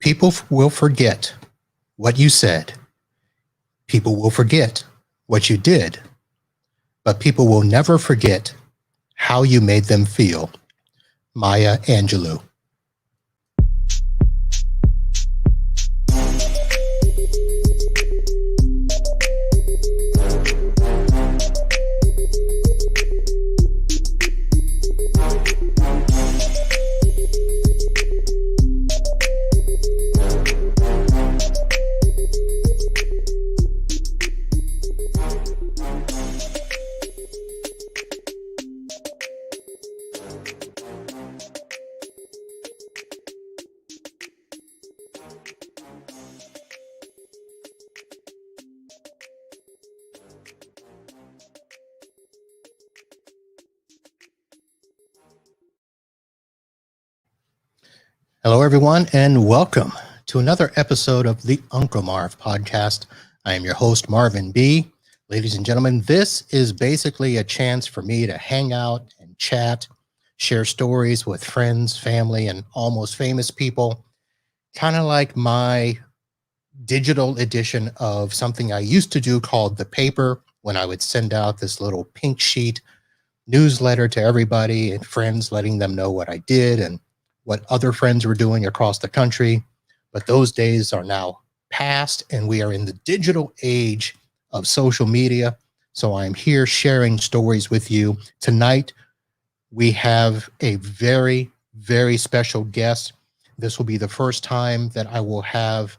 People will forget what you said. People will forget what you did. But people will never forget how you made them feel. Maya Angelou. Hello, everyone, and welcome to another episode of the Uncle Marv podcast. I am your host, Marvin Bee. Ladies and gentlemen, this is basically a chance for me to hang out and chat, share stories with friends, family, and almost famous people, kind of like my digital edition of something I used to do called The Paper, when I would send out this little pink sheet newsletter to everybody and friends, letting them know what I did and what other friends were doing across the country. But those days are now past, and we are in the digital age of social media. So I'm here sharing stories with you. Tonight, we have a very, very special guest. This will be the first time that I will have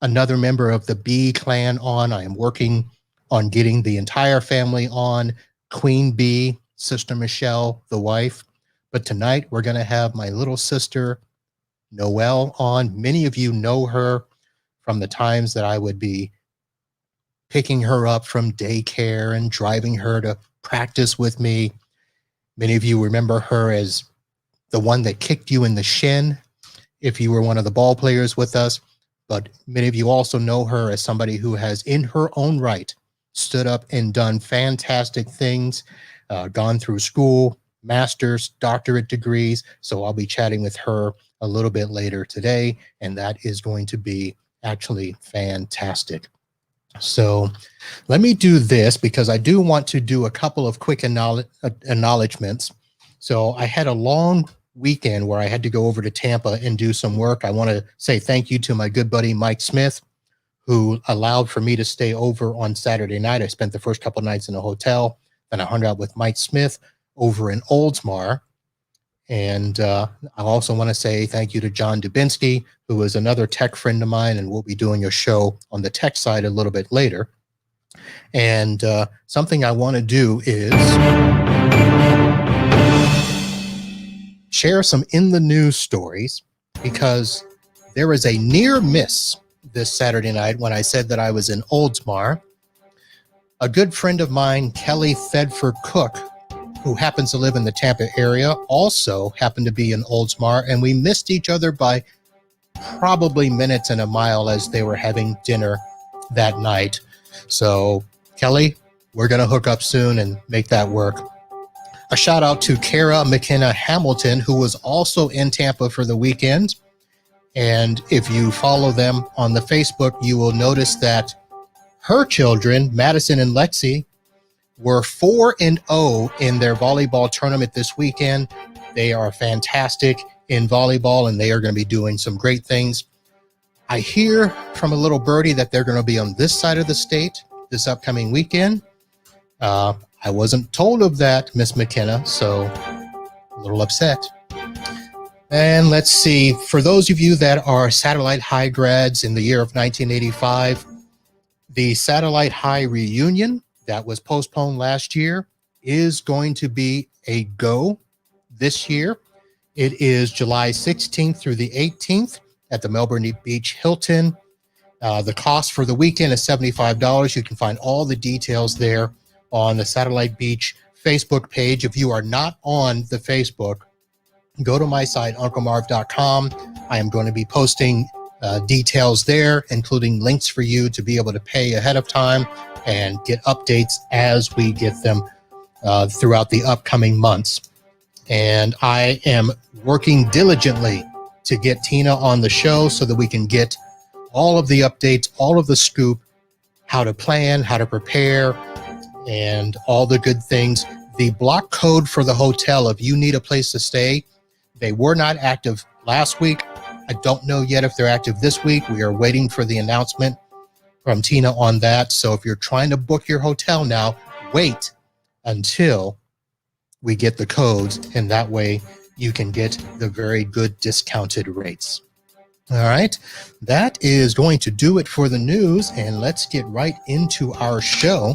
another member of the Bee clan on. I am working on getting the entire family on. Queen Bee, Sister Michelle, the wife. But tonight, we're going to have my little sister, Noelle, on. Many of you know her from the times that I would be picking her up from daycare and driving her to practice with me. Many of you remember her as the one that kicked you in the shin if you were one of the ball players with us. But many of you also know her as somebody who has, in her own right, stood up and done fantastic things, gone through school, master's, doctorate degrees. So I'll be chatting with her a little bit later today, and that is going to be actually fantastic. So let me do this because I do want to do a couple of quick acknowledgments. So I had a long weekend where I had to go over to Tampa and do some work. I want to say thank you to my good buddy, Mike Smith, who allowed for me to stay over on Saturday night. I spent the first couple of nights in a hotel, then I hung out with Mike Smith over in Oldsmar. And I also want to say thank you to John Dubinsky, who is another tech friend of mine, and we'll be doing a show on the tech side a little bit later. And something I want to do is share some in the news stories, because there is a near miss this Saturday night when I said that I was in Oldsmar. A good friend of mine, Kelly Thedford Cook, who happens to live in the Tampa area, also happened to be in Oldsmar, and we missed each other by probably minutes and a mile as they were having dinner that night. So, Kelly, we're going to hook up soon and make that work. A shout out to Kara McKenna Hamilton, who was also in Tampa for the weekend. And if you follow them on the Facebook, you will notice that her children, Madison and Lexi, were 4-0 in their volleyball tournament this weekend. They are fantastic in volleyball, and they are going to be doing some great things. I hear from a little birdie that they're going to be on this side of the state this upcoming weekend. I wasn't told of that, Miss McKenna, so a little upset. And let's see, for those of you that are Satellite High grads in the year of 1985, the Satellite High reunion that was postponed last year is going to be a go this year. It is July 16th through the 18th at the Melbourne Beach Hilton. The cost for the weekend is $75. You can find all the details there on the Satellite Beach Facebook page. If you are not on the Facebook, go to my site, unclemarv.com. I am going to be posting details there, including links for you to be able to pay ahead of time and get updates as we get them throughout the upcoming months. And I am working diligently to get Tina on the show so that we can get all of the updates, all of the scoop, how to plan, how to prepare, and all the good things. The block code for the hotel, if you need a place to stay, they were not active last week. I don't know yet if they're active this week. We are waiting for the announcement from Tina on that. So if you're trying to book your hotel now, wait until we get the codes, and that way you can get the very good discounted rates. All right, that is going to do it for the news, and let's get right into our show.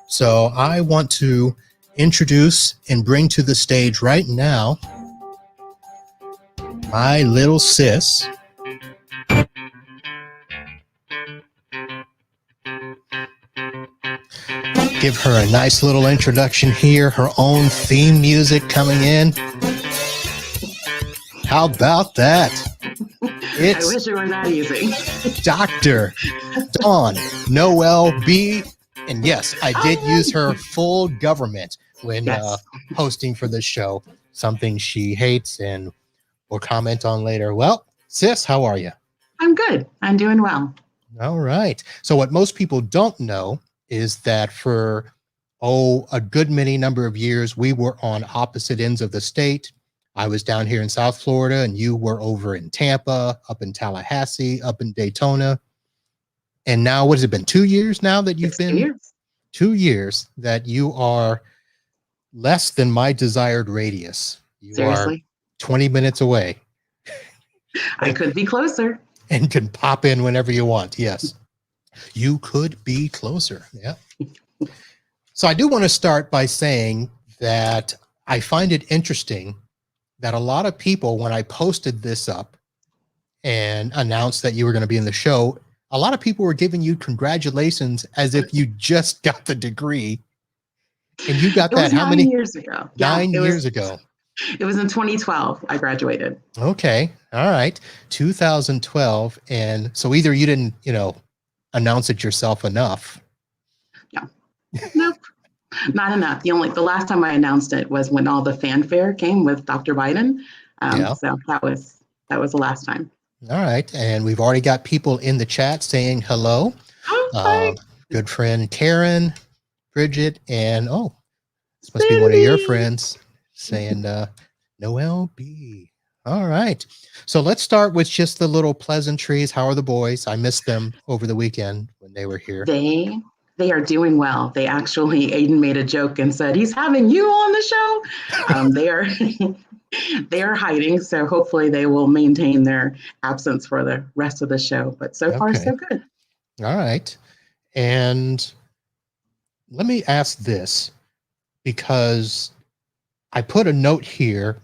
So I want to introduce and bring to the stage right now my little sis. Give her a nice little introduction here, her own theme music coming in. How about that? I wish it were that easy. Dr. Dawn Noelle Bee. And yes, I did use her full government when hosting for this show, something she hates and will comment on later. Well, sis, how are you? I'm good. I'm doing well. All right. So what most people don't know is that for, a good many number of years, we were on opposite ends of the state. I was down here in South Florida, and you were over in Tampa, up in Tallahassee, up in Daytona. And now, what has it been, 2 years now that you've been? 2 years. 2 years that you are less than my desired radius. You Seriously? are 20 minutes away. I could be closer. And can pop in whenever you want. Yes, you could be closer. Yeah. So I do want to start by saying that I find it interesting that a lot of people, when I posted this up and announced that you were going to be in the show, a lot of people were giving you congratulations as if you just got the degree. And you got that how many years ago? 9 years ago. It was in 2012 I graduated. Okay. All right. 2012. And so either you didn't, announce it yourself enough. No. Nope. Not enough. The last time I announced it was when all the fanfare came with Dr. Biden. So that was the last time. All right. And we've already got people in the chat saying hello. Hi. Good friend Karen, Bridget, and this must be one of your friends saying Noelle Bee. All right. So let's start with just the little pleasantries. How are the boys? I missed them over the weekend when they were here. They are doing well. They actually, Aiden made a joke and said, he's having you on the show. They are hiding, so hopefully they will maintain their absence for the rest of the show. But so far, so good. All right. And let me ask this, because I put a note here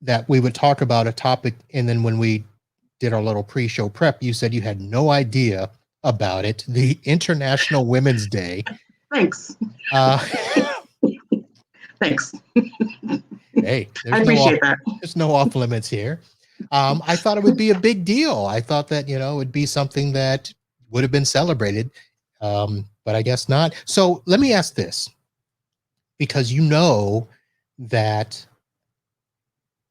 that we would talk about a topic, and then when we did our little pre-show prep, you said you had no idea about it, the International Women's Day. Thanks. Thanks. Hey, I appreciate that. There's no off limits here. I thought it would be a big deal. I thought that, it would be something that would have been celebrated, but I guess not. So let me ask this, because you know that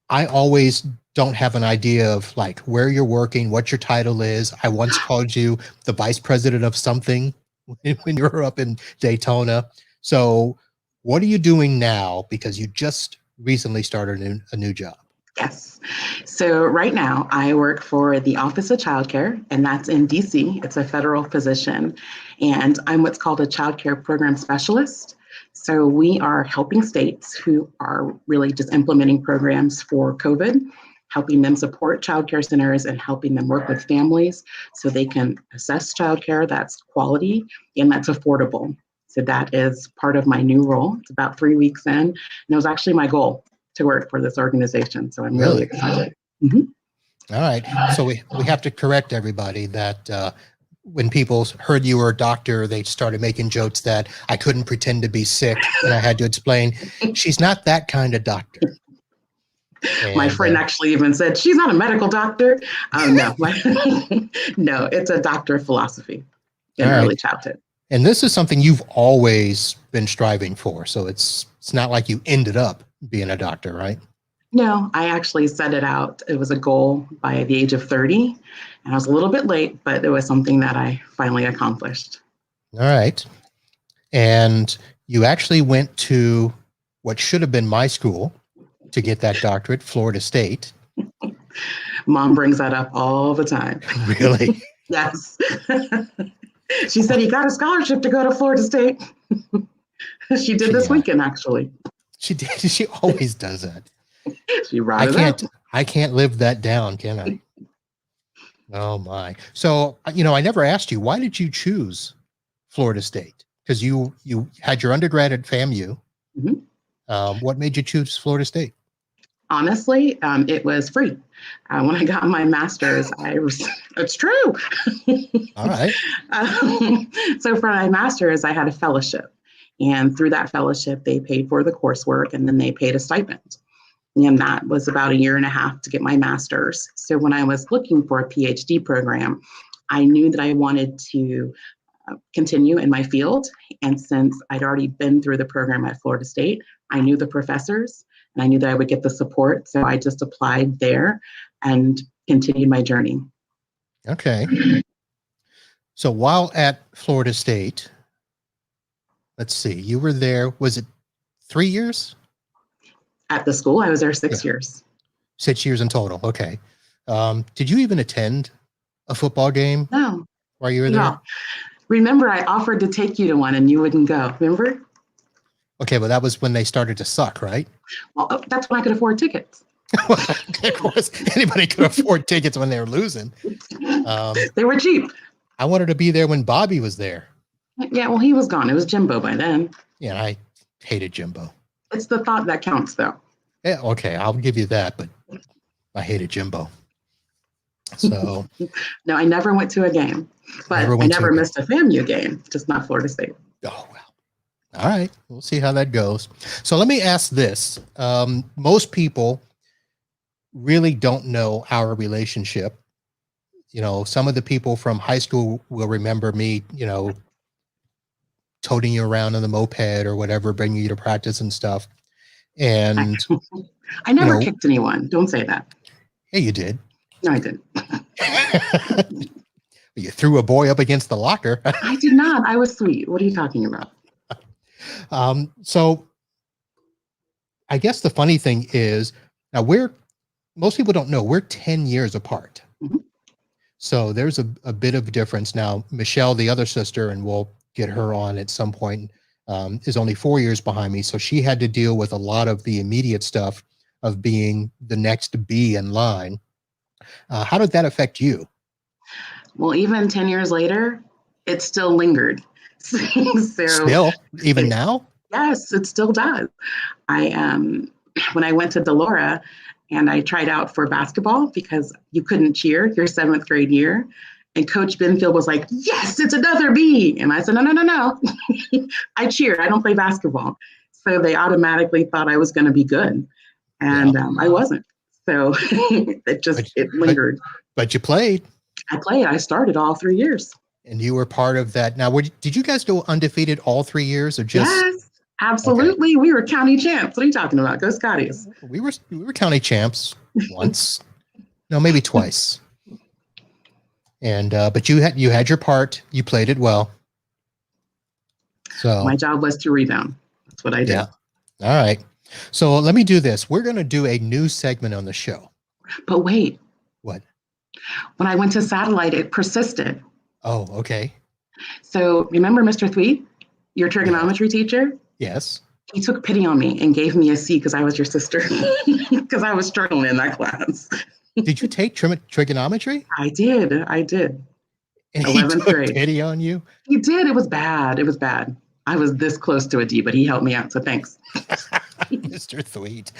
I always don't have an idea of like where you're working, what your title is. I once called you the vice president of something when you were up in Daytona. So what are you doing now? Because you just recently started a new job. Yes. So right now I work for the Office of Child Care, and that's in DC. It's a federal position, and I'm what's called a child care program specialist. So we are helping states who are really just implementing programs for COVID, helping them support child care centers and helping them work with families so they can assess child care that's quality and that's affordable. So that is part of my new role. It's about 3 weeks in, and it was actually my goal to work for this organization. So I'm really excited. Mm-hmm. All right. So we have to correct everybody that when people heard you were a doctor, they started making jokes that I couldn't pretend to be sick. And I had to explain, she's not that kind of doctor. And, my friend actually even said, she's not a medical doctor. No, no, it's a doctor of philosophy in early childhood. And this is something you've always been striving for. So it's not like you ended up being a doctor, right? No, I actually set it out. It was a goal by the age of 30, and I was a little bit late, but it was something that I finally accomplished. All right. And you actually went to what should have been my school to get that doctorate, Florida State. Mom brings that up all the time. Really? Yes. She said, "You got a scholarship to go to Florida State." She did this weekend, actually. She did. She always does that. She brought it up. I can't live that down, can I? Oh my. So, I never asked you, why did you choose Florida State? Because you had your undergrad at FAMU. Mm-hmm. What made you choose Florida State? Honestly, it was free. When I got my master's, it's true. All right. So for my master's, I had a fellowship. And through that fellowship, they paid for the coursework and then they paid a stipend. And that was about 1.5 years to get my master's. So when I was looking for a PhD program, I knew that I wanted to continue in my field. And since I'd already been through the program at Florida State, I knew the professors and I knew that I would get the support. So I just applied there and continued my journey. Okay. So while at Florida State, let's see, you were there, was it 3 years? At the school, I was there 6 years. 6 years in total. Okay. Did you even attend a football game? No. While you were there? No. Remember, I offered to take you to one and you wouldn't go. Remember? Okay, well, that was when they started to suck, right? Well, that's when I could afford tickets. Well, of course, anybody could afford tickets when they were losing. They were cheap. I wanted to be there when Bobby was there. Yeah, well, he was gone. It was Jimbo by then. Yeah, I hated Jimbo. It's the thought that counts, though. Yeah, okay, I'll give you that, but I hated Jimbo. So no, I never went to a game, but I never missed a FAMU game, just not Florida State. Oh, well. All right, we'll see how that goes. So let me ask this. Most people really don't know our relationship. Some of the people from high school will remember me, toting you around on the moped or whatever, bringing you to practice and stuff. And I never kicked anyone. Don't say that. Yeah, you did. No, I didn't. You threw a boy up against the locker. I did not. I was sweet. What are you talking about? So I guess the funny thing is now most people don't know we're 10 years apart. Mm-hmm. So there's a bit of difference. Now, Michelle, the other sister, and we'll get her on at some point, is only 4 years behind me. So she had to deal with a lot of the immediate stuff of being the next bee in line. How did that affect you? Well, even 10 years later, it still lingered. Still, even now? Yes, it still does. When I went to Delora and I tried out for basketball because you couldn't cheer your 7th grade year, and Coach Benfield was like, "Yes, it's another B." And I said, no. I cheer. I don't play basketball. So they automatically thought I was going to be good. And I wasn't. So it lingered. But you played. I played. I started all 3 years. And you were part of that. Now, did you guys go undefeated all 3 years or just? Yes, absolutely. Okay. We were county champs. What are you talking about? Go Scotties. We were county champs once. No, maybe twice. And but you had your part. You played it well. So my job was to rebound. That's what I did. Yeah. All right. So let me do this. We're going to do a new segment on the show. But wait. What? When I went to satellite, it persisted. Oh, okay. So remember Mr. Thweet, your trigonometry teacher? Yes. He took pity on me and gave me a C because I was your sister, because I was struggling in that class. Did you take trigonometry? I did. And 11th grade. He took pity on you? He did. It was bad. I was this close to a D, but he helped me out. So thanks. Mr. Thweet.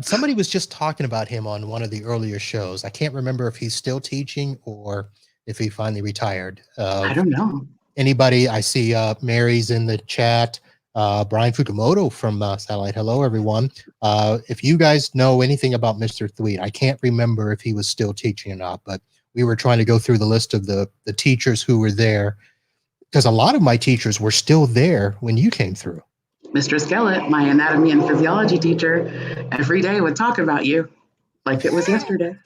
Somebody was just talking about him on one of the earlier shows. I can't remember if he's still teaching or if he finally retired. I don't know. Anybody? I see Mary's in the chat. Brian Fukumoto from Satellite. Hello, everyone. If you guys know anything about Mr. Thweet, I can't remember if he was still teaching or not, but we were trying to go through the list of the teachers who were there, because a lot of my teachers were still there when you came through. Mr. Skellett, my anatomy and physiology teacher, every day would talk about you like it was yesterday.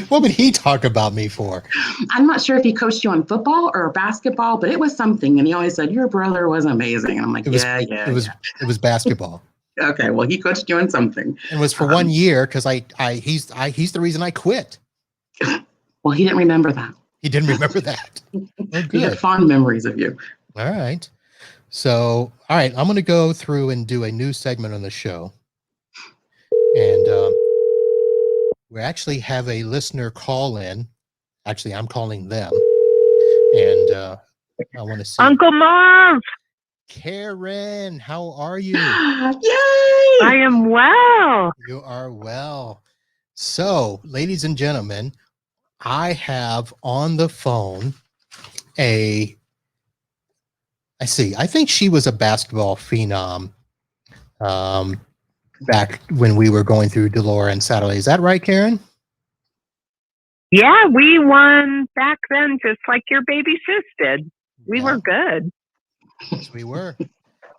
What would he talk about me for? I'm not sure if he coached you on football or basketball, but it was something. And he always said, your brother was amazing. And I'm like, It was basketball. Okay, well, he coached you on something. And it was for 1 year because he's the reason I quit. Well, he didn't remember that. He didn't remember that. Oh, He had fond memories of you. All right. So, all right, I'm going to go through and do a new segment on the show. And we actually have a listener call in. Actually, I'm calling them. And I want to see. Uncle Marv! Karen, how are you? Yay! I am well. You are well. So, ladies and gentlemen, I have on the phone I think she was a basketball phenom back when we were going through Delora and Satellite. Is that right, Karen? Yeah, we won back then just like your baby sis did. We were good. Yes, we were.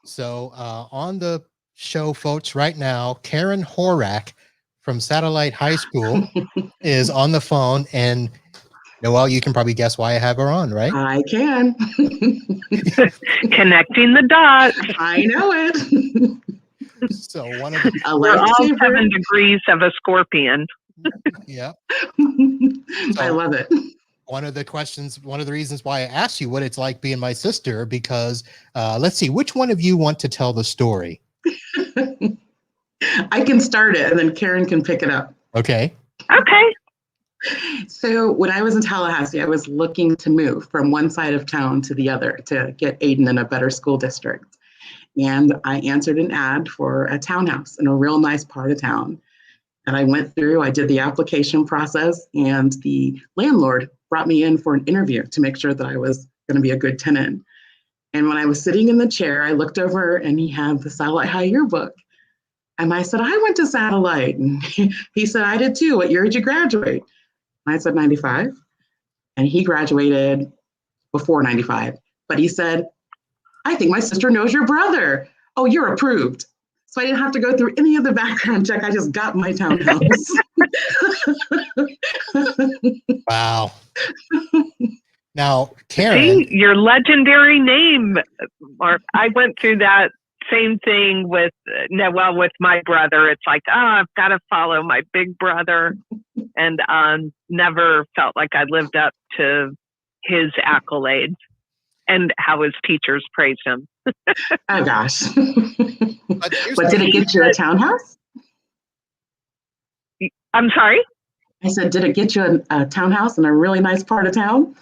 So on the show, folks, right now, Karen Horak from Satellite High School is on the phone. And Noelle, you can probably guess why I have her on, right? I can. Connecting the dots. I know it. So one of the We're all 7 degrees of a scorpion. Yeah. I love it. One of the reasons why I asked you what it's like being my sister, because let's see, which one of you want to tell the story? I can start it and then Karen can pick it up. Okay. Okay. So when I was in Tallahassee, I was looking to move from one side of town to the other to get Aiden in a better school district. And I answered an ad for a townhouse in a real nice part of town. And I did the application process, and the landlord brought me in for an interview to make sure that I was going to be a good tenant. And when I was sitting in the chair, I looked over and he had the Satellite High yearbook. And I said, I went to Satellite. And he said, I did too. What year did you graduate? And I said, 95. And he graduated before 95. But he said, I think my sister knows your brother. Oh, you're approved. So I didn't have to go through any of the background check. I just got my townhouse. Wow. Now, Karen. See, your legendary name, Mark. I went through that same thing with Noelle with my brother. It's like, I've got to follow my big brother. And never felt like I lived up to his accolades and how his teachers praised him. Oh, gosh. But did it get you a townhouse? I'm sorry? I said, did it get you a townhouse in a really nice part of town?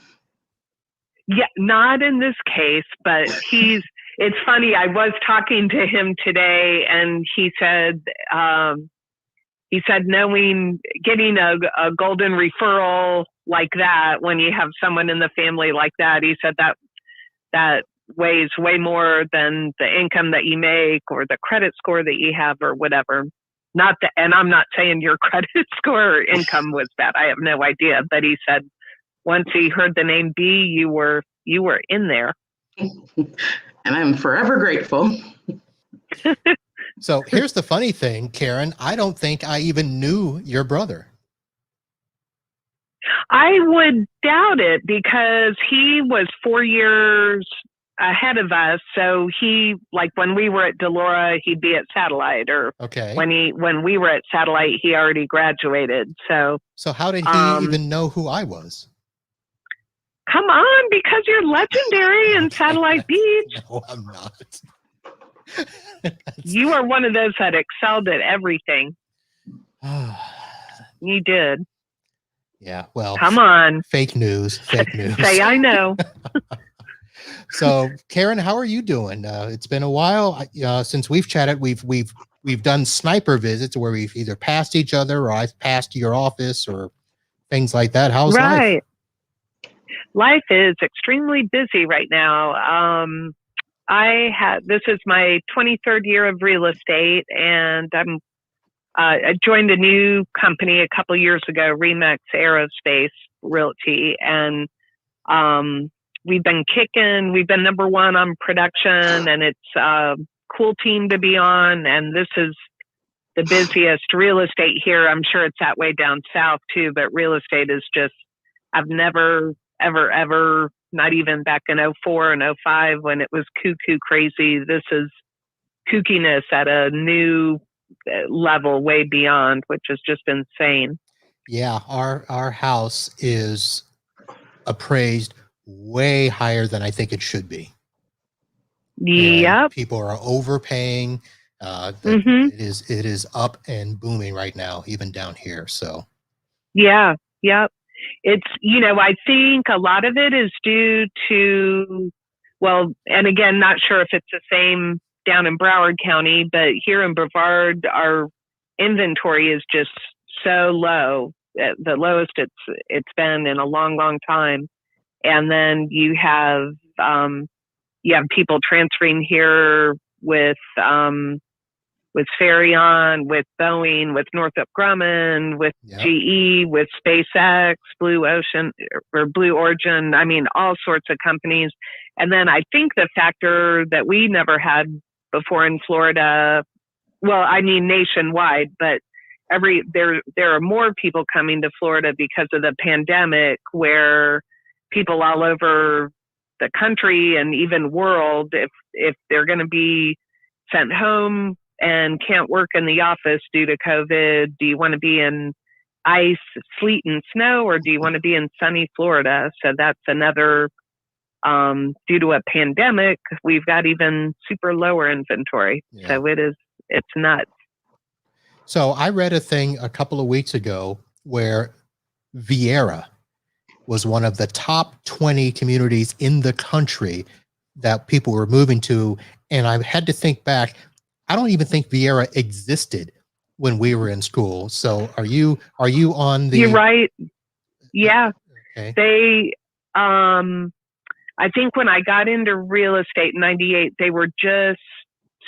Yeah, not in this case, but it's funny. I was talking to him today and he said, getting a golden referral like that, when you have someone in the family like that, he said that weighs way more than the income that you make or the credit score that you have or whatever. And I'm not saying your credit score or income was bad. I have no idea. But he said once he heard the name Bee, you were in there. And I'm forever grateful. So here's the funny thing, Karen. I don't think I even knew your brother. I would doubt it because he was 4 years ahead of us. So when we were at Delora, he'd be at Satellite, or okay. When we were at Satellite, he already graduated. So how did he even know who I was? Come on, because you're legendary in Satellite Beach. No, I'm not. You are one of those that excelled at everything. You did. Yeah, well. Come on. Fake news. Say I know. So, Karen, how are you doing? It's been a while since we've chatted. We've done sniper visits where we've either passed each other or I've passed your office or things like that. How's life? Life is extremely busy right now. This is my 23rd year of real estate, and I joined a new company a couple years ago, Remax Aerospace Realty, and we've been kicking. We've been number one on production, and it's cool team to be on. And this is the busiest real estate here. I'm sure it's that way down south too, but real estate is just, I've never, ever, not even back in 04 and 05 when it was cuckoo crazy. This is kookiness at a new level, way beyond, which is just insane. Yeah, our house is appraised way higher than I think it should be. Yep. People are overpaying. Mhm. It is up and booming right now, even down here. So Yeah. Yep. It's, I think a lot of it is due to, well, and again, not sure if it's the same down in Broward County, but here in Brevard, our inventory is just so low, the lowest it's been in a long, long time. And then you have people transferring here with Farion, with Boeing, with Northrop Grumman, with GE, with SpaceX, Blue Origin. I mean, all sorts of companies. And then I think the factor that we never had before in Florida, well, I mean nationwide, but there are more people coming to Florida because of the pandemic, where people all over the country and even world, if they're going to be sent home and can't work in the office due to COVID, do you want to be in ice, sleet, and snow, or do you want to be in sunny Florida? So that's another, due to a pandemic, we've got even super lower inventory. Yeah. So it's nuts. So I read a thing a couple of weeks ago where Viera was one of the top 20 communities in the country that people were moving to. And I had to think back. I don't even think Viera existed when we were in school. So are you on the... You're right. Yeah. Okay. They, I think when I got into real estate in 98, they were just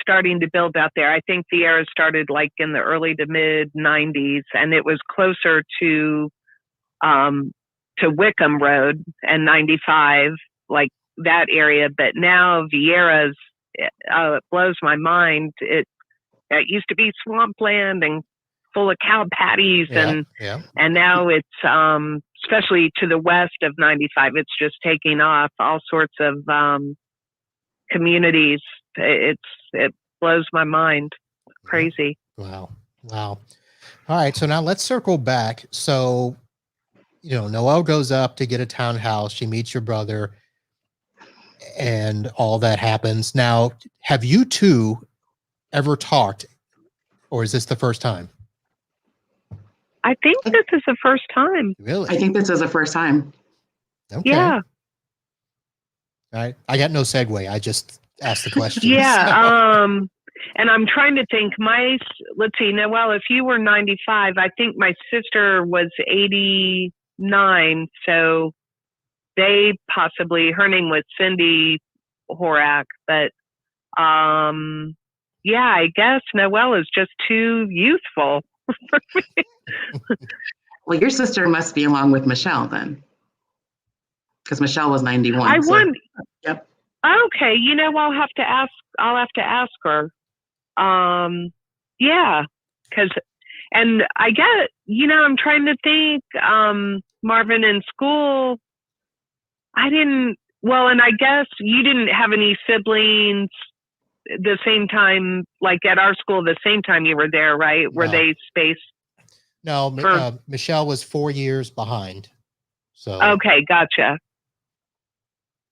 starting to build out there. I think Viera started like in the early to mid 90s, and it was closer to Wickham Road and 95, like that area. But now Viera's, it blows my mind. It used to be swampland and full of cow patties, and now it's especially to the west of 95. It's just taking off. All sorts of communities. It blows my mind. Crazy. Wow. All right. So now let's circle back. So, Noelle goes up to get a townhouse. She meets your brother, and all that happens. Now, have you two ever talked, or is this the first time? I think this is the first time. Really? I think this is the first time. Okay. Yeah. All right. I got no segue. I just asked the question. Yeah. So. And I'm trying to think. Let's see, Noelle, if you were 95, I think my sister was 89. So they possibly, her name was Cindy Horak, but yeah, I guess Noelle is just too youthful for me. Well, your sister must be along with Michelle then, because Michelle was 91. I won. Yep. Okay, I'll have to ask her. Yeah, and I get, I'm trying to think. Marvin, in school, and I guess you didn't have any siblings the same time, like at our school, the same time you were there, right? Were they spaced? No, Michelle was 4 years behind. So okay, gotcha.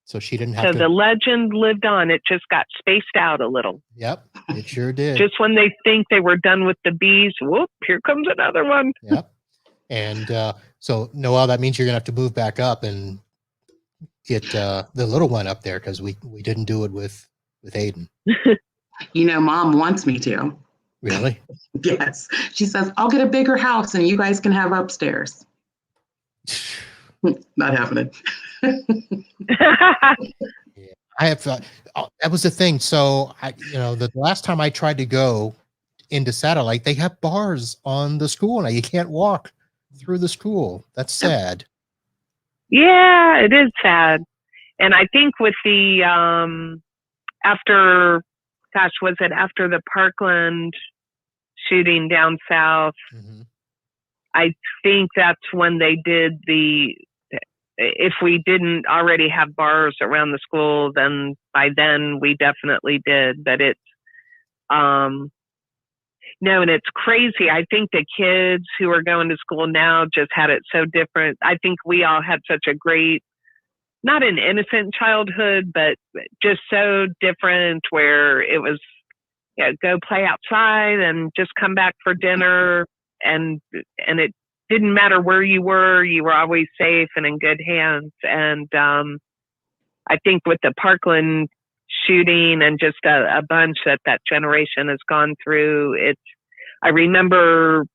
So she didn't have to. So the legend lived on. It just got spaced out a little. Yep, it sure did. Just when they think they were done with the bees, whoop, here comes another one. Yep. And so, Noelle, that means you're going to have to move back up and get the little one up there, because we didn't do it with Aiden. Mom wants me to. Really? Yes. She says, I'll get a bigger house and you guys can have upstairs. Not happening. Yeah, I have thought that was the thing. So the last time I tried to go into Satellite, they have bars on the school now. You can't walk through the school. That's sad. Yeah, it is sad. And I think with the after gosh, was it after the Parkland shooting down south? Mm-hmm. I think that's when they did if we didn't already have bars around the school, then by then we definitely did. But it's, no, and it's crazy. I think the kids who are going to school now just had it so different. I think we all had such a great, not an innocent childhood, but just so different, where it was, go play outside and just come back for dinner. And it didn't matter where you were always safe and in good hands. And I think with the Parkland shooting and just a bunch that generation has gone through, I remember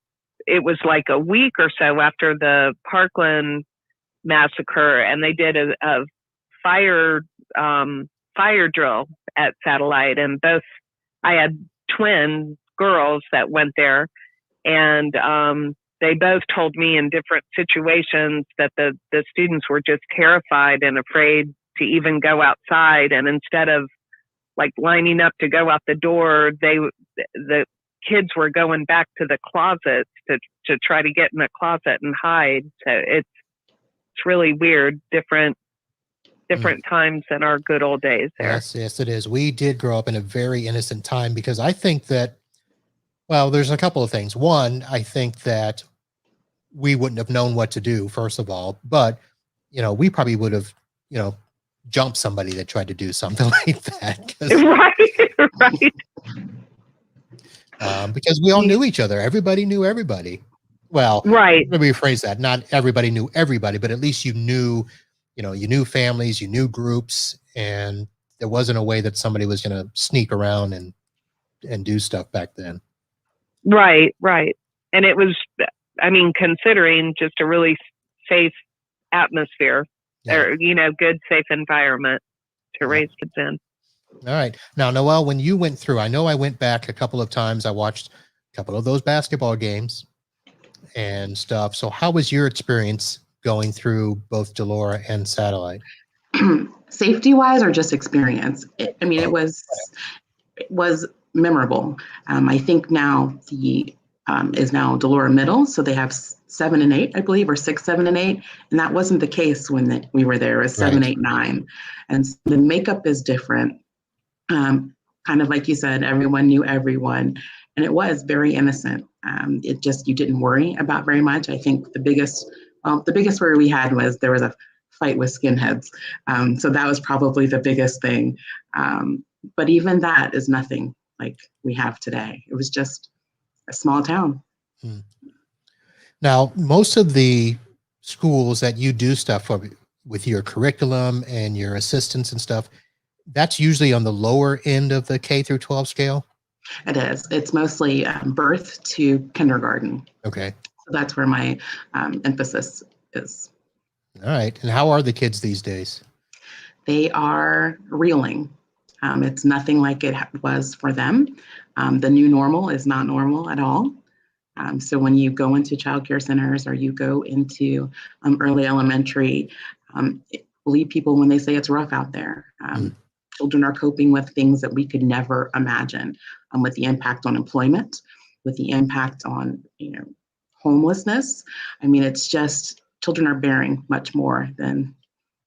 it was like a week or so after the Parkland massacre, and they did a fire drill at Satellite, and I had twin girls that went there, and they both told me in different situations that the students were just terrified and afraid to even go outside. And instead of like lining up to go out the door, the kids were going back to the closets to try to get in the closet and hide. So it's really weird, different times than our good old days there. Yes, it is. We did grow up in a very innocent time, because I think that, well, there's a couple of things. One, I think that we wouldn't have known what to do, first of all, but, we probably would have, jumped somebody that tried to do something like that. Right. Because we all knew each other. Everybody knew everybody. Well, right. Let me rephrase that. Not everybody knew everybody, but at least you knew families, you knew groups, and there wasn't a way that somebody was going to sneak around and do stuff back then. Right. And it was, considering just a really safe atmosphere, or, good, safe environment to raise kids in. All right. Now, Noelle, when you went through, I know I went back a couple of times. I watched a couple of those basketball games and stuff. So how was your experience going through both Delora and Satellite? Safety wise, or just experience? It was memorable. I think now is now Delora Middle, so they have 7 and 8, I believe, or 6, 7 and 8, and that wasn't the case when we were there. It was 7, 8, 9, and so the makeup is different. Kind of like you said, everyone knew everyone, and it was very innocent. It just, you didn't worry about very much. I think the biggest worry we had was there was a fight with skinheads. So that was probably the biggest thing. But even that is nothing like we have today. It was just a small town. Now, most of the schools that you do stuff with your curriculum and your assistants and stuff, that's usually on the lower end of the K through 12 scale? It is. It's mostly birth to kindergarten. Okay. So that's where my emphasis is. All right. And how are the kids these days? They are reeling. It's nothing like it was for them. The new normal is not normal at all. So when you go into childcare centers or you go into early elementary, believe people when they say it's rough out there. Children are coping with things that we could never imagine, with the impact on employment, with the impact on homelessness. It's just, children are bearing much more than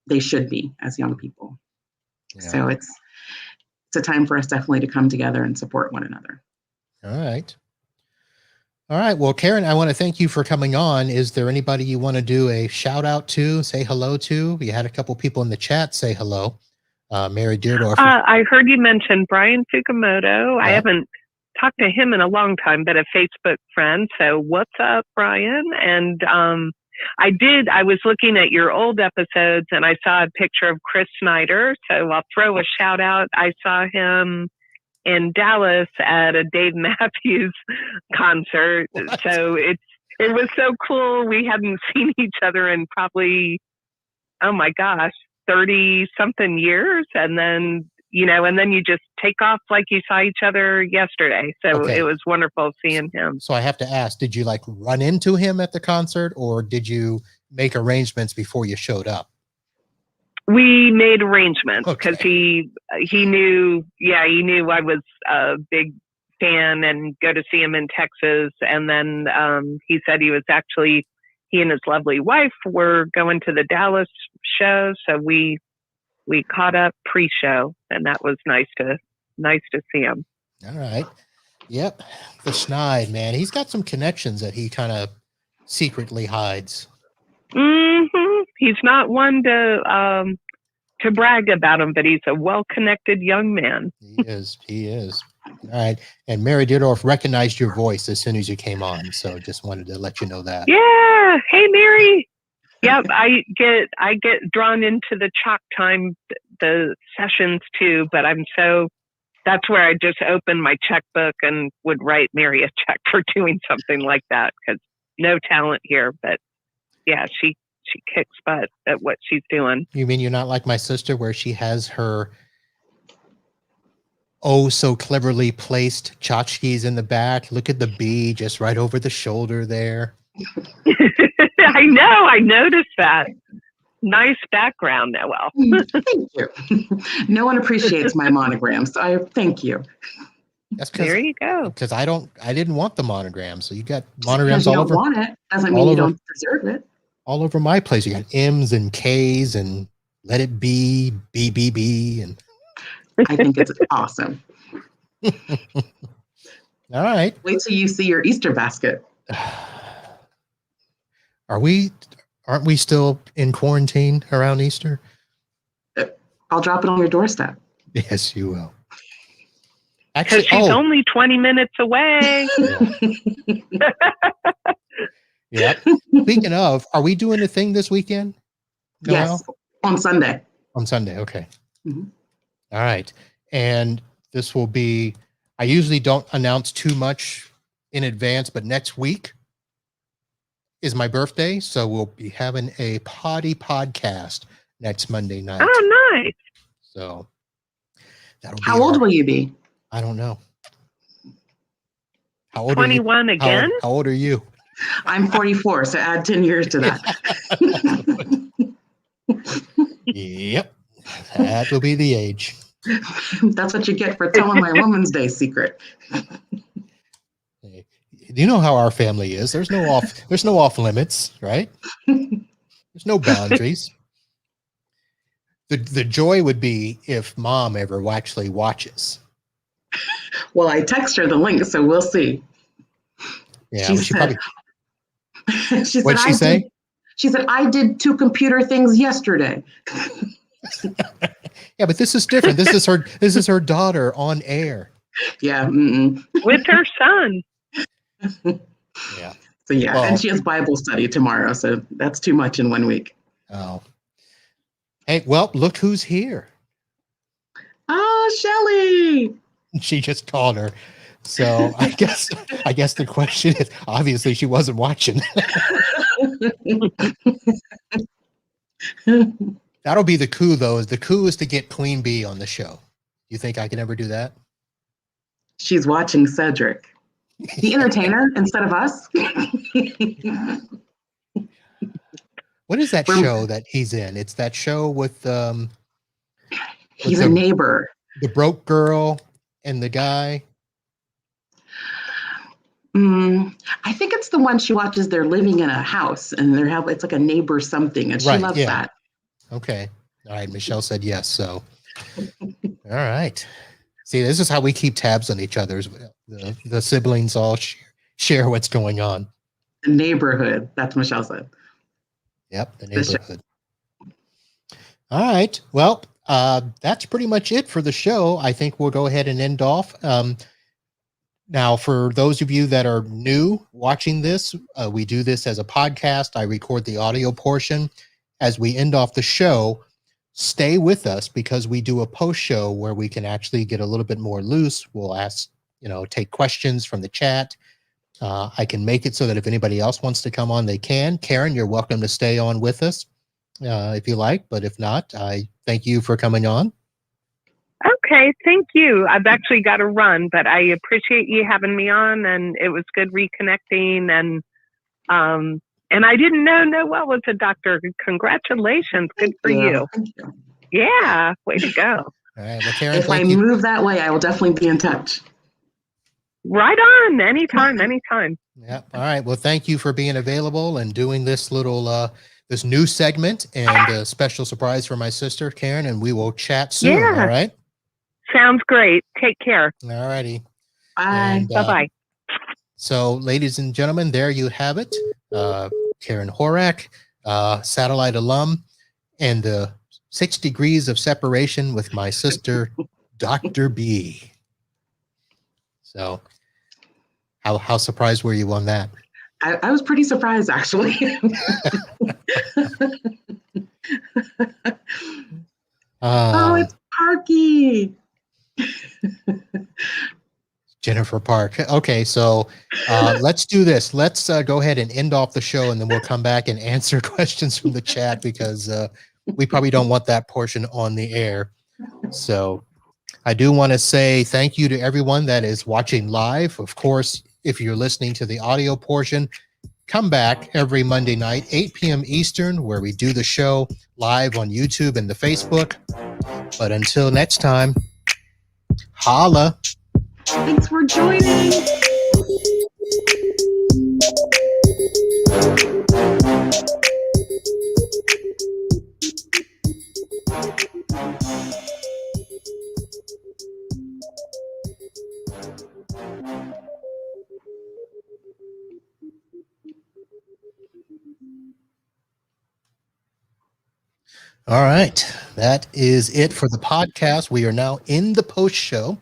they should be as young people. Yeah. So it's a time for us definitely to come together and support one another. All right. Well, Karen, I want to thank you for coming on. Is there anybody you want to do a shout out to, say hello to? We had a couple people in the chat say hello. Mary Deardorff. I heard you mention Brian Fukumoto. Yeah. I haven't talked to him in a long time, but a Facebook friend. So what's up, Brian? And I was looking at your old episodes and I saw a picture of Chris Snyder. So I'll throw a shout out. I saw him in Dallas at a Dave Matthews concert. What? So it was so cool. We hadn't seen each other in probably, oh my gosh, 30 something years. And then, you just take off like you saw each other yesterday. So okay. It was wonderful seeing him. So I have to ask, did you run into him at the concert, or did you make arrangements before you showed up? We made arrangements because Okay. he knew I was a big fan and go to see him in Texas. And then he said he and his lovely wife were going to the Dallas show, so we caught up pre-show, and that was nice to see him. All right. Yep. The Schneid, man. He's got some connections that he kind of secretly hides. Mm-hmm. He's not one to brag about him, but he's a well-connected young man. He is. He is. All right. And Mary Dierdorf recognized your voice as soon as you came on, so just wanted to let you know that. Yeah. Hey, Mary. Yep. I get drawn into the chalk time, the sessions too, but that's where I just opened my checkbook and would write Mary a check for doing something like that, because no talent here, but yeah, she kicks butt at what she's doing. You mean you're not like my sister, where she has her oh so cleverly placed tchotchkes in the back? Look at the bee just right over the shoulder there. I know. I noticed that. Nice background, Noelle. Thank you. No one appreciates my monogram, so I thank you. That's there you go. Because I didn't want the monogram, so you got monograms you all don't over. Want it doesn't mean you don't deserve it. All over my place, you got M's and K's and let it be BBB, and I think it's awesome. All right. Wait till you see your Easter basket. Aren't we still in quarantine around Easter? I'll drop it on your doorstep. Yes, you will. Actually, she's only 20 minutes away. Yeah. Speaking of, are we doing a thing this weekend, Noelle? Yes, on Sunday. On Sunday, okay. Mm-hmm. All right. And this will be, I usually don't announce too much in advance, but next week is my birthday, so we'll be having a potty podcast next Monday night. Oh, nice. So that'll be How old will you be? I don't know. How old 21 again? How old are you? I'm 44, so add 10 years to that. Yep. That will be the age. That's what you get for telling my Women's Day secret. You know how our family is. There's no off limits, right? There's no boundaries. The joy would be if Mom ever actually watches. Well, I text her the link, so we'll see. Yeah, she said, what'd she say? She said, I did 2 computer things yesterday. Yeah, but this is different. This is her daughter on air. Yeah. With her son. Yeah. So yeah, well, and she has Bible study tomorrow, so that's too much in 1 week. Oh. Hey, well, look who's here. Oh, Shelly. She just called her. So I guess the question is, obviously she wasn't watching. That'll be the coup, though. The coup is to get Queen Bee on the show. You think I can ever do that? She's watching Cedric, the entertainer, instead of us. What is that show that he's in? It's that show with he's a neighbor. The broke girl and the guy. I think it's the one she watches. They're living in a house and it's like a neighbor something, and she loves that. Okay. All right. Michelle said yes. So, all right. See, this is how we keep tabs on each other's. The siblings all share what's going on. The neighborhood. That's what Michelle said. Yep. The neighborhood. All right. Well, that's pretty much it for the show. I think we'll go ahead and end off. Now, for those of you that are new watching this, we do this as a podcast. I record the audio portion. As we end off the show, stay with us because we do a post show where we can actually get a little bit more loose. We'll ask, take questions from the chat. I can make it so that if anybody else wants to come on, they can. Karen, you're welcome to stay on with us if you like, but if not, I thank you for coming on. Okay, thank you. I've actually got to run, but I appreciate you having me on, and it was good reconnecting. And I didn't know Noelle was a doctor. Congratulations, good for you. Thank you. Yeah, way to go. All right. Well, Karen, If I thank you. move that way, I will definitely be in touch. Right on. Anytime, anytime. Yeah. All right. Well, thank you for being available and doing this little this new segment and a special surprise for my sister, Karen, and we will chat soon. Yeah. All right. Sounds great. Take care. All righty. Bye. And, Bye-bye. So, ladies and gentlemen, there you have it. Karen Horak, satellite alum, and 6 degrees of separation with my sister, Dr. B. So, how surprised were you on that? I was pretty surprised, actually. Oh, it's Parky. Jennifer Park. Okay, so let's do this. Let's go ahead and end off the show, and then we'll come back and answer questions from the chat because we probably don't want that portion on the air. So I do want to say thank you to everyone that is watching live. Of course, if you're listening to the audio portion, come back every Monday night, 8 p.m. Eastern, where we do the show live on YouTube and the Facebook. But until next time, holla. Thanks for joining. All right. That is it for the podcast. We are now in the post show.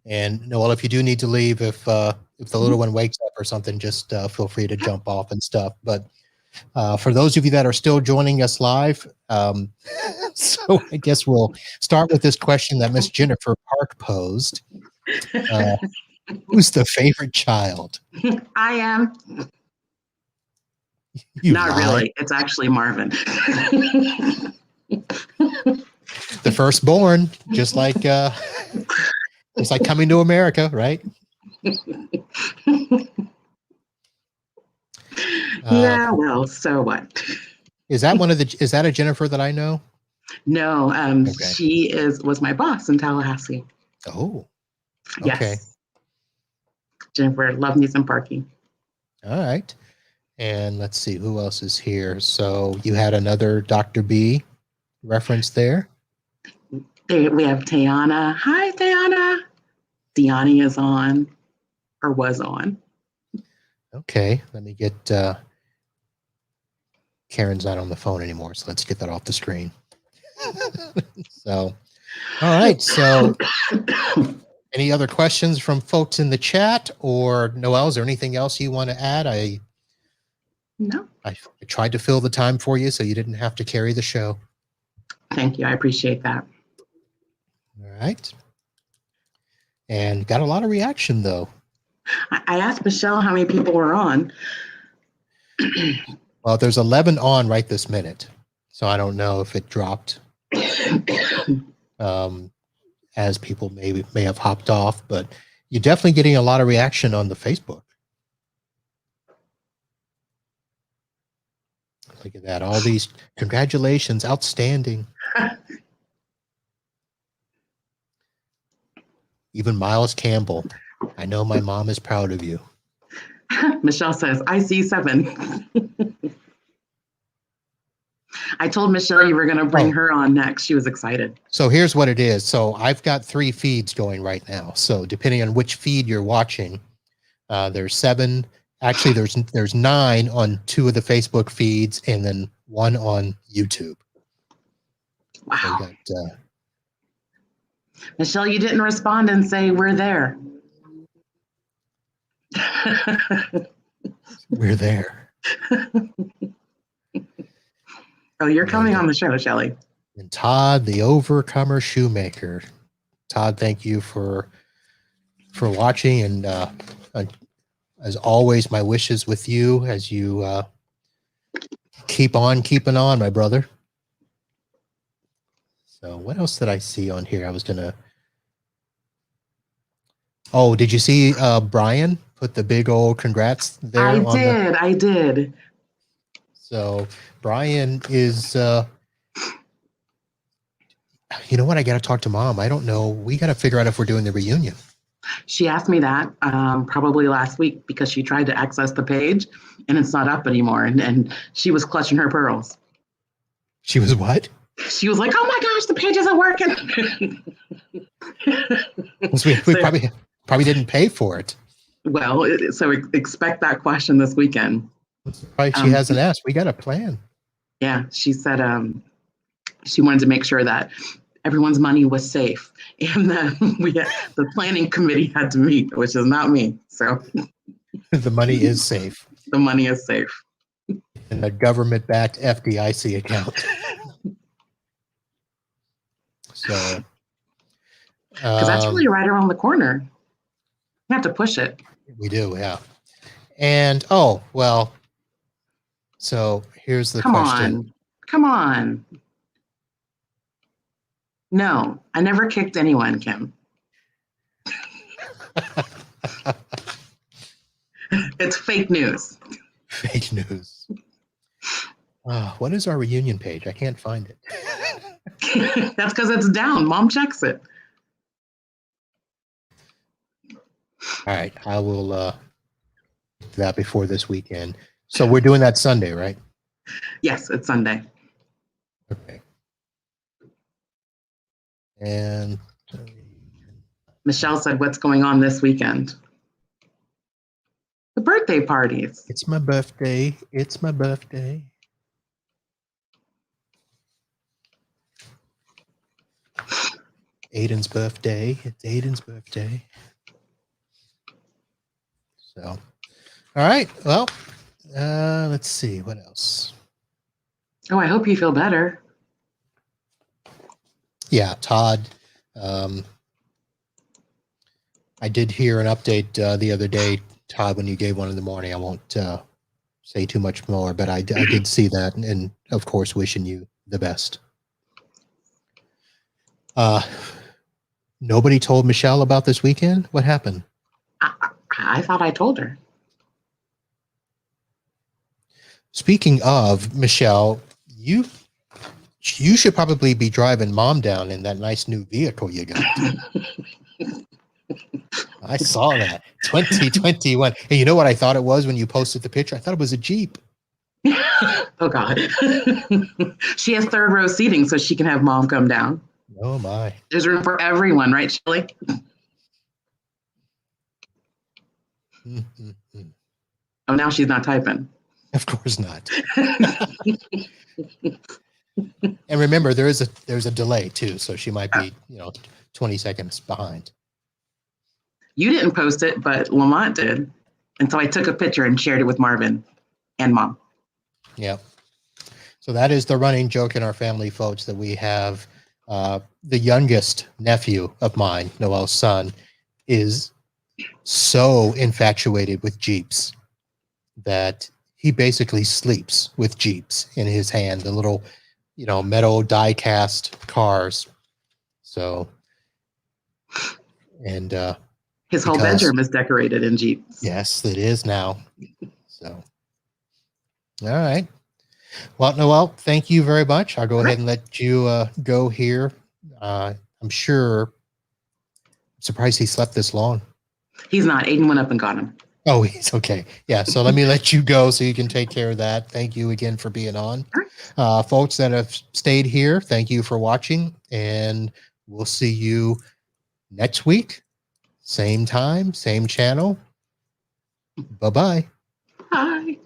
And Noelle, if you do need to leave, if the little one wakes up or something, just feel free to jump off and stuff. But for those of you that are still joining us live, so I guess we'll start with this question that Miss Jennifer Park posed. Who's the favorite child? I am. You Not lie. really. It's actually Marvin. The firstborn, just like Coming to America, right? Yeah, well, so what? Is that a Jennifer that I know? No, Okay. she was my boss in Tallahassee. Oh, okay. Yes. Jennifer, love me some Parky. All right. And let's see who else is here. So you had another Dr. B reference there. We have Tayana. Hi, Tayana. Deani is on, or was on. Okay. Let me get Karen's not on the phone anymore, so let's get that off the screen. So, all right. So any other questions from folks in the chat, or Noelle, is there anything else you want to add? No. I tried to fill the time for you so you didn't have to carry the show. Thank you. I appreciate that. All right. And got a lot of reaction, though. I asked Michelle how many people were on. Well, there's 11 on right this minute. So I don't know if it dropped as people may have hopped off, but you're definitely getting a lot of reaction on the Facebook. Look at that. All these congratulations. Outstanding. Even Miles Campbell. I know my mom is proud of you. Michelle says, I see 7. I told Michelle you were going to bring her on next. She was excited. So here's what it is. So I've got 3 feeds going right now. So depending on which feed you're watching, there's 7. Actually, there's 9 on 2 of the Facebook feeds and then 1 on YouTube. Wow. Michelle, you didn't respond and say we're there. We're there. Oh, you're coming on the show, Shelly. And Todd, the Overcomer Shoemaker. Todd, thank you for watching, and as always, my wishes with you as you keep on keeping on, my brother. So what else did I see on here? I was gonna. Oh, did you see Brian put the big old congrats there? I did. So Brian is You know what? I got to talk to Mom. I don't know. We got to figure out if we're doing the reunion. She asked me that probably last week because she tried to access the page and it's not up anymore. And she was clutching her pearls. She was what? She was like, oh my gosh, the page isn't working. We probably didn't pay for it. Well, so expect that question this weekend. Probably she hasn't asked. We got a plan. Yeah, she said she wanted to make sure that everyone's money was safe, and the planning committee had to meet, which is not me. So the money is safe. The money is safe in a government-backed FDIC account. So, because that's really right around the corner. You have to push it. We do, yeah. And so here's the question. Come on. No, I never kicked anyone, Kim. It's fake news. Fake news. What is our reunion page? I can't find it. That's because it's down. Mom checks it. All right, I will do that before this weekend. So we're doing that Sunday, right? Yes, it's Sunday. Okay. And Michelle said, what's going on this weekend? The birthday parties. It's my birthday. It's my birthday. Aiden's birthday. It's Aiden's birthday. So, all right. Well, let's see. What else? Oh, I hope you feel better. Yeah, Todd. I did hear an update the other day, Todd, when you gave one in the morning. I won't say too much more, but I did see that, and of course, wishing you the best. Nobody told Michelle about this weekend? What happened? I thought I told her. Speaking of Michelle, you should probably be driving Mom down in that nice new vehicle you got. I saw that. 2021. And you know what I thought it was when you posted the picture? I thought it was a Jeep. Oh, God. She has third row seating so she can have Mom come down. Oh, my. There's room for everyone, right, Shelley? Oh, now she's not typing. Of course not. And remember, there's a delay too, so she might be 20 seconds behind. You didn't post it, but Lamont did, and so I took a picture and shared it with Marvin and Mom. Yeah. So that is the running joke in our family, folks, that we have the youngest nephew of mine, Noelle's son, is so infatuated with Jeeps that he basically sleeps with Jeeps in his hand, the little, metal die-cast cars. So, and his whole bedroom is decorated in Jeeps. Yes, it is now. So, all right. Well, Noelle, thank you very much. I'll go ahead and let you go here. I'm surprised he slept this long. He's not. Aiden went up and got him. Oh, he's okay. Yeah. So let me let you go so you can take care of that. Thank you again for being on. Folks that have stayed here, thank you for watching. And we'll see you next week. Same time, same channel. Bye-bye. Bye.